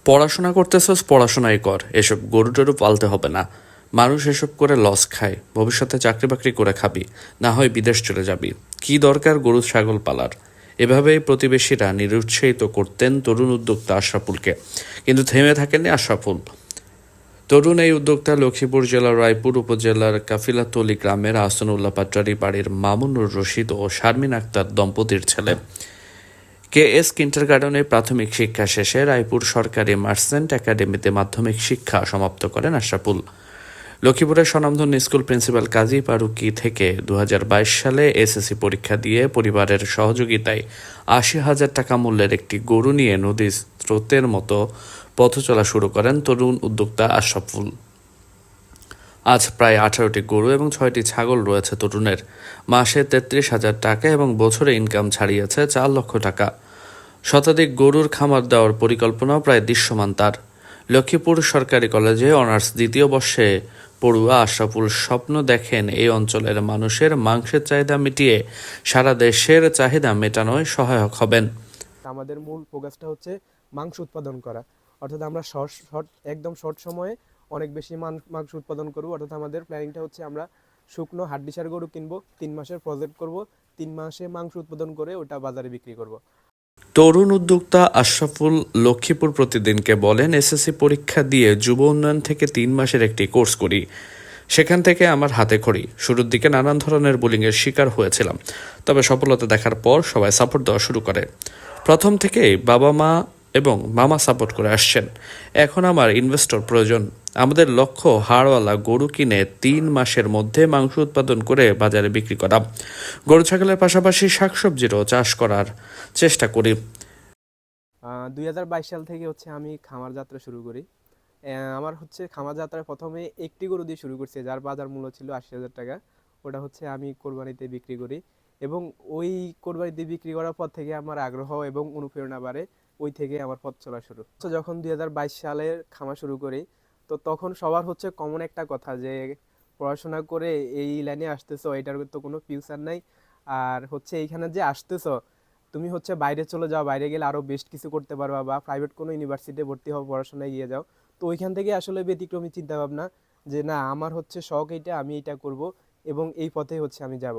পড়াশোনা করতেছস, পড়াশোনাই কর। এসব গরু টরু পালতে হবে না। মানুষ এসব করে লস খায়। ভবিষ্যতে চাকরি বাকরি করে খাবি, না হয় বিদেশ চলে যাবি। কি দরকার গরু ছাগল পালার? এভাবেই প্রতিবেশীরা নিরুৎসাহিত করতেন তরুণ উদ্যোক্তা আশরাফুলকে। কিন্তু থেমে থাকেননি আশরাফুল। তরুণ এই উদ্যোক্তা লক্ষ্মীপুর জেলার রায়পুর উপজেলার কাফিলাতলী গ্রামের আহসানুল্লাহ পাটরারি বাড়ির মামুনুর রশিদ ও শারমিন আক্তার দম্পতির ছেলে। KS কিন্ডারগার্টেনে প্রাথমিক শিক্ষা শেষে রায়পুর সরকারি মার্চেন্ট একাডেমিতে মাধ্যমিক শিক্ষা সমাপ্ত করেন আশরাফুল। লক্ষ্মীপুরের স্বনামধন্য স্কুল প্রিন্সিপাল কাজী ফারুকী থেকে 2022 সালে SSC পরীক্ষা দিয়ে পরিবারের সহযোগিতায় 80,000 টাকা মূল্যের একটি গরু নিয়ে নদীর স্রোতের মতো পথ চলা শুরু করেন তরুণ উদ্যোক্তা আশরাফুল। আজ প্রায় 18টি গরু এবং 6টি ছাগল রয়েছে তরুণের। মাসে 33,000 টাকা এবং বছরে ইনকাম ছাড়িয়েছে 4 লক্ষ টাকা। শতাধিক গরুর খামার দেওয়ার পরিকল্পনাও প্রায় দৃশ্যমান তার। লক্ষ্মীপুর সরকারি কলেজে অনার্স দ্বিতীয় বর্ষে পড়ুয়া আশরাফুল স্বপ্ন দেখেন এই অঞ্চলের মানুষের মাংসের চাহিদা মিটিয়ে সারা দেশের চাহিদা মেটানোয় সহায়ক হবেন। আমাদের মূল ফোকাসটা হচ্ছে মাংস উৎপাদন করা, অর্থাৎ আমরা একদম শর্ট সময়ে অনেক বেশি মাংস উৎপাদন করব। অর্থাৎ আমাদের প্ল্যানিংটা হচ্ছে আমরা শুকনো হাড্ডিসার গরু কিনবো, 3 মাসের প্রজেক্ট করব, 3 মাসে মাংস উৎপাদন করে ওটা বাজারে বিক্রি করব। তরুণ উদ্যোক্তা আশরাফুল লক্ষ্মীপুর প্রতিদিনকে বলেন, SSC পরীক্ষা দিয়ে যুব উন্নয়ন থেকে 3 মাসের একটি কোর্স করি। সেখান থেকে আমার হাতে খড়ি। শুরুর দিকে নানান ধরনের বুলিংয়ের শিকার হয়েছিলাম, তবে সফলতা দেখার পর সবাই সাপোর্ট দেওয়া শুরু করে। প্রথম থেকেই বাবা মা এবং মামা সাপোর্ট করে আসছেন। এখন আমার ইনভেস্টর প্রয়োজন। আমাদের লক্ষ্য হাড়ওয়ালা গরু কিনে 3 মাসের মধ্যে মাংস উৎপাদন করে বাজারে বিক্রি করা। গরু ছাগলের পাশাপাশি শাকসবজিরও চাষ করার চেষ্টা করি। 2022 সাল থেকে হচ্ছে আমি খামার যাত্রা শুরু করি। আমার হচ্ছে খামার যাত্রায় প্রথমে একটি গরু দিয়ে শুরু করছি, যার বাজার মূল্য ছিল 80,000 টাকা। ওটা হচ্ছে আমি কোরবানিতে বিক্রি করি এবং ওই কোরবানিতে বিক্রি করার পর থেকে আমার আগ্রহ এবং অনুপ্রেরণা বাড়ে। ওই থেকে আমার পথ চলা শুরু। তো যখন 2022 সালে খামার শুরু করি, তো তখন সবার হচ্ছে কমন একটা কথা যে পড়াশোনা করে এই লাইনে আসতেছো, এটার তো কোনো ফিউচার নাই। আর হচ্ছে এইখানে যে আসতেছো, তুমি হচ্ছে বাইরে চলে যাও, বাইরে গেলে আরো বেস্ট কিছু করতে পারবা, বা প্রাইভেট কোনো ইউনিভার্সিটিতে ভর্তি হও, পড়াশোনায় গিয়ে যাও। তো ওইখান থেকে আসলে ব্যতিক্রমী চিন্তা ভাবনা যে না, আমার হচ্ছে শখ এইটা, আমি এটা করব এবং এই পথে হচ্ছে আমি যাব।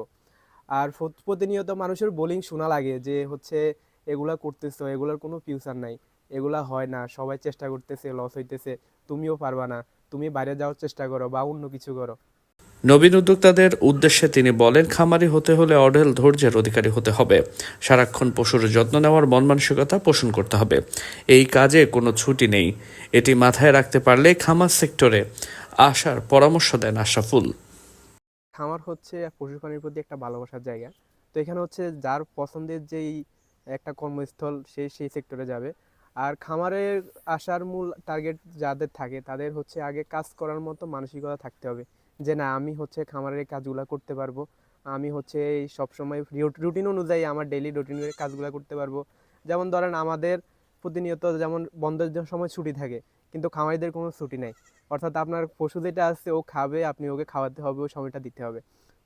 আর প্রতিনিয়ত মানুষের বোলিং শোনা লাগে যে হচ্ছে এগুলা করতেছো, এগুলার কোনো ফিউচার নাই, এগুলা হয় না, সবাই চেষ্টা করতেছে, লস হইতেছে, তুমিও পারবা না, তুমি বাইরে যাওয়ার চেষ্টা করো বা অন্য কিছু করো। নবীন উদ্যোক্তাদের উদ্দেশ্যে তিনি বলেন, খামারি হতে হলে অঢেল ধৈর্যের অধিকারী হতে হবে। সারাক্ষণ পশুর যত্ন নেওয়ার মন মানসিকতা পোষণ করতে হবে। এই কাজে কোনো ছুটি নেই। এটি মাথায় রাখতে পারলে খামার সেক্টরে আসার পরামর্শ দেন আশরাফুল। খামার হচ্ছে পশু প্রাণীর প্রতি একটা ভালোবাসার জায়গা। তো এখানে হচ্ছে যার পছন্দের যেই একটা কর্মস্থল, সেই সেক্টরে যাবে। আর খামারে আসার মূল টার্গেট যাদের থাকে, তাদের হচ্ছে আগে কাজ করার মতো মানসিকতা থাকতে হবে যে না, আমি হচ্ছে খামারের কাজগুলো করতে পারবো, আমি হচ্ছে এই সবসময় রুটিন অনুযায়ী আমার ডেইলি রুটিনের কাজগুলো করতে পারবো। যেমন ধরেন আমাদের প্রতিনিয়ত যেমন বন্ধের সময় ছুটি থাকে, কিন্তু খামারিদের কোনো ছুটি নেই। অর্থাৎ আপনার পশু যেটা আছে ও খাবে, আপনি ওকে খাওয়াতে হবে, ওই সময়টা দিতে হবে।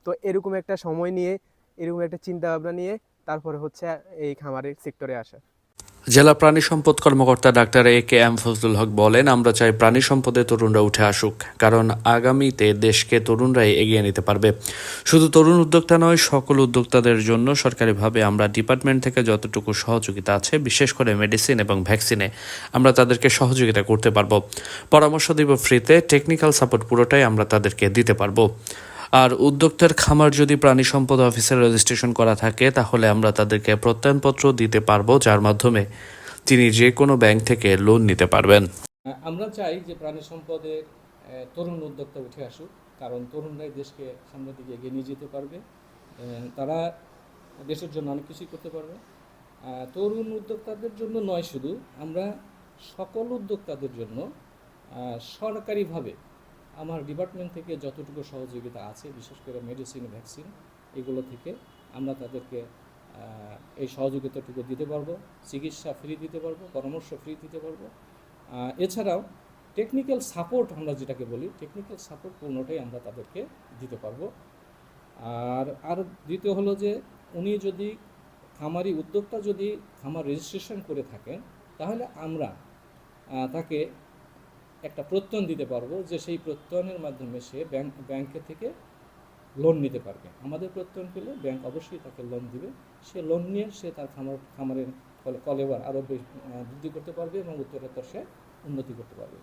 তো এরকম একটা সময় নিয়ে, এরকম একটা চিন্তা ভাবনা নিয়ে তারপরে হচ্ছে এই খামারের সেক্টরে আসা। জেলা প্রাণী সম্পদ কর্মকর্তা ডাক্তার AKM ফজলুল হক বলেন, আমরা চাই প্রাণী সম্পদে তরুণরা উঠে আসুক, কারণ আগামীতে দেশকে তরুণরাই এগিয়ে নিতে পারবে। শুধু তরুণ উদ্যোক্তা নয়, সকল উদ্যোক্তাদের জন্য সরকারিভাবে আমরা ডিপার্টমেন্ট থেকে যতটুকু সহযোগিতা আছে, বিশেষ করে মেডিসিন এবং ভ্যাকসিনে আমরা তাদেরকে সহযোগিতা করতে পারবো। পরামর্শ দিব ফ্রিতে, টেকনিক্যাল সাপোর্ট পুরোটাই আমরা তাদেরকে দিতে পারবো। আর উদ্যোক্তার খামার যদি প্রাণী সম্পদ অফিসে রেজিস্ট্রেশন করা থাকে, তাহলে আমরা তাদেরকে প্রত্যয়নপত্র দিতে পারবো, যার মাধ্যমে তিনি যে কোনো ব্যাংক থেকে লোন নিতে পারবেন। আমরা চাই যে প্রাণী সম্পদে তরুণ উদ্যোক্তা উঠে আসুক, কারণ তরুণরাই দেশকে সামনের দিকে এগিয়ে নিয়ে যেতে পারবে। তারা দেশের জন্য অনেক কিছুই করতে পারবে। তরুণ উদ্যোক্তাদের জন্য নয় শুধু, আমরা সকল উদ্যোক্তাদের জন্য সরকারিভাবে আমার ডিপার্টমেন্ট থেকে যতটুকু সহযোগিতা আছে, বিশেষ করে মেডিসিন, ভ্যাকসিন, এগুলো থেকে আমরা তাদেরকে এই সহযোগিতাটুকু দিতে পারবো। চিকিৎসা ফ্রি দিতে পারবো, পরামর্শ ফ্রি দিতে পারবো। এছাড়াও টেকনিক্যাল সাপোর্ট, আমরা যেটাকে বলি টেকনিক্যাল সাপোর্ট, পূর্ণটাই আমরা তাদেরকে দিতে পারবো। আর দ্বিতীয় হলো যে উনি যদি খামারি উদ্যোক্তা যদি খামার রেজিস্ট্রেশন করে থাকেন, তাহলে আমরা তাকে একটা প্রত্যয়ন দিতে পারবো, যে সেই প্রত্যয়নের মাধ্যমে সে ব্যাংকের থেকে লোন নিতে পারবে। আমাদের প্রত্যয়ন পেলে ব্যাংক অবশ্যই তাকে লোন দিবে। সে লোন নিয়ে সে তার খামারের কলেবর আরও বৃদ্ধি করতে পারবে এবং উত্তরোত্তর সে উন্নতি করতে পারবে।